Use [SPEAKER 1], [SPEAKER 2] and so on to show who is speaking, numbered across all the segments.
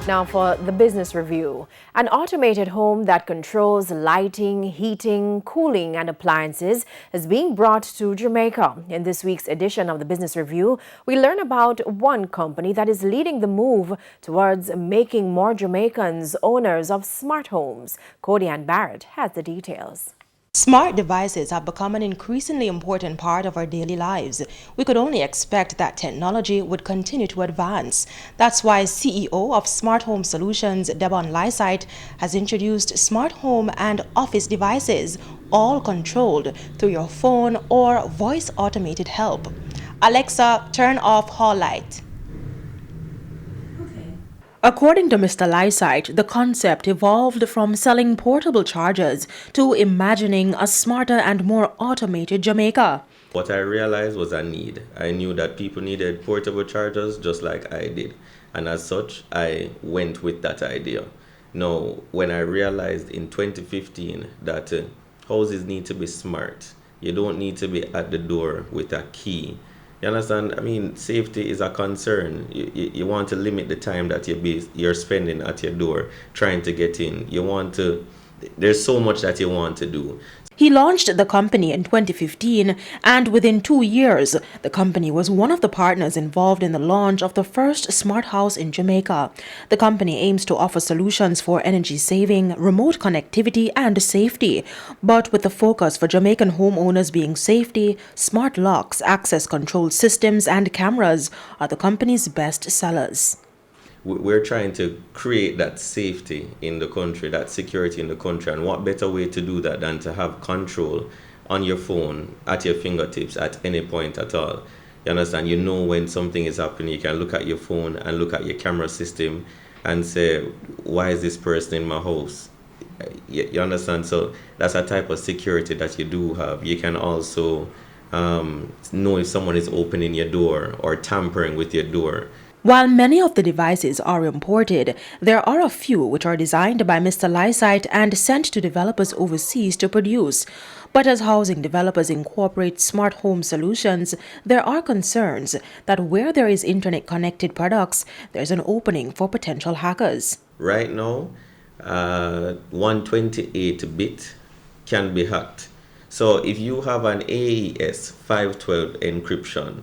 [SPEAKER 1] Now for the business review. An automated home that controls lighting, heating, cooling and appliances is being brought to Jamaica. In this week's edition of the business review, we learn about one company that is leading the move towards making more Jamaicans owners of smart homes. Cody-Ann Barrett has the details.
[SPEAKER 2] Smart devices have become an increasingly important part of our daily lives. We could only expect that technology would continue to advance. That's why CEO of Smart Home Solutions, Devon Lysite, has introduced smart home and office devices, all controlled through your phone or voice automated help. Alexa, turn off hall light. According to Mr. Lysite, the concept evolved from selling portable chargers to imagining a smarter and more automated Jamaica.
[SPEAKER 3] What I realized was a need. I knew that people needed portable chargers just like I did. And as such, I went with that idea. Now, when I realized in 2015 that houses need to be smart, you don't need to be at the door with a key. You understand? I mean, safety is a concern. You want to limit the time that you're spending at your door trying to get in. There's so much that you want to do.
[SPEAKER 2] He launched the company in 2015, and within 2 years, the company was one of the partners involved in the launch of the first smart house in Jamaica. The company aims to offer solutions for energy saving, remote connectivity, and safety. But with the focus for Jamaican homeowners being safety, smart locks, access control systems, and cameras are the company's best sellers.
[SPEAKER 3] We're trying to create that safety in the country, that security in the country. And what better way to do that than to have control on your phone, at your fingertips, at any point at all. You understand? You know when something is happening, you can look at your phone and look at your camera system and say, why is this person in my house? You understand? So that's a type of security that you do have. You can also know if someone is opening your door or tampering with your door.
[SPEAKER 2] While many of the devices are imported, there are a few which are designed by Mr. Lysite and sent to developers overseas to produce. But as housing developers incorporate smart home solutions, there are concerns that where there is internet-connected products, there's an opening for potential hackers.
[SPEAKER 3] Right now, 128-bit can be hacked. So if you have an AES 512 encryption,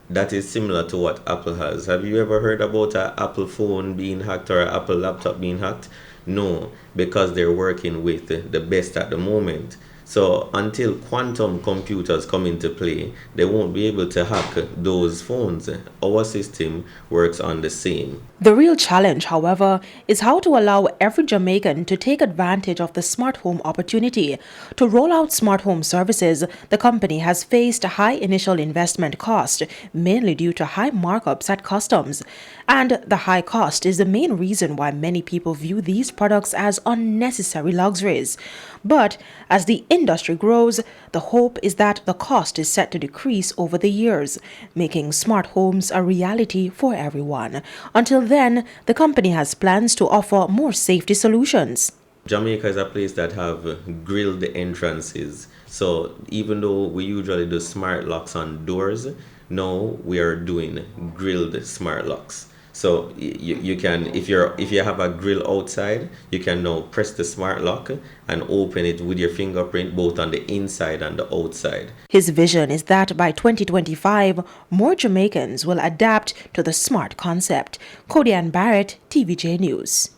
[SPEAKER 3] that is similar to what Apple has. Have you ever heard about an Apple phone being hacked or an Apple laptop being hacked? No, because they're working with the best at the moment. So until quantum computers come into play, they won't be able to hack those phones. Our system works on the same.
[SPEAKER 2] The real challenge, however, is how to allow every Jamaican to take advantage of the smart home opportunity. To roll out smart home services, the company has faced a high initial investment cost, mainly due to high markups at customs. And the high cost is the main reason why many people view these products as unnecessary luxuries. But as the industry grows, the hope is that the cost is set to decrease over the years, making smart homes a reality for everyone. Until then, the company has plans to offer more safety solutions.
[SPEAKER 3] Jamaica is a place that have grilled entrances. So even though we usually do smart locks on doors, now we are doing grilled smart locks. So you can, if you have a grill outside, you can now press the smart lock and open it with your fingerprint both on the inside and the outside.
[SPEAKER 2] His vision is that by 2025, more Jamaicans will adapt to the smart concept. Cody-Ann Barrett, TVJ News.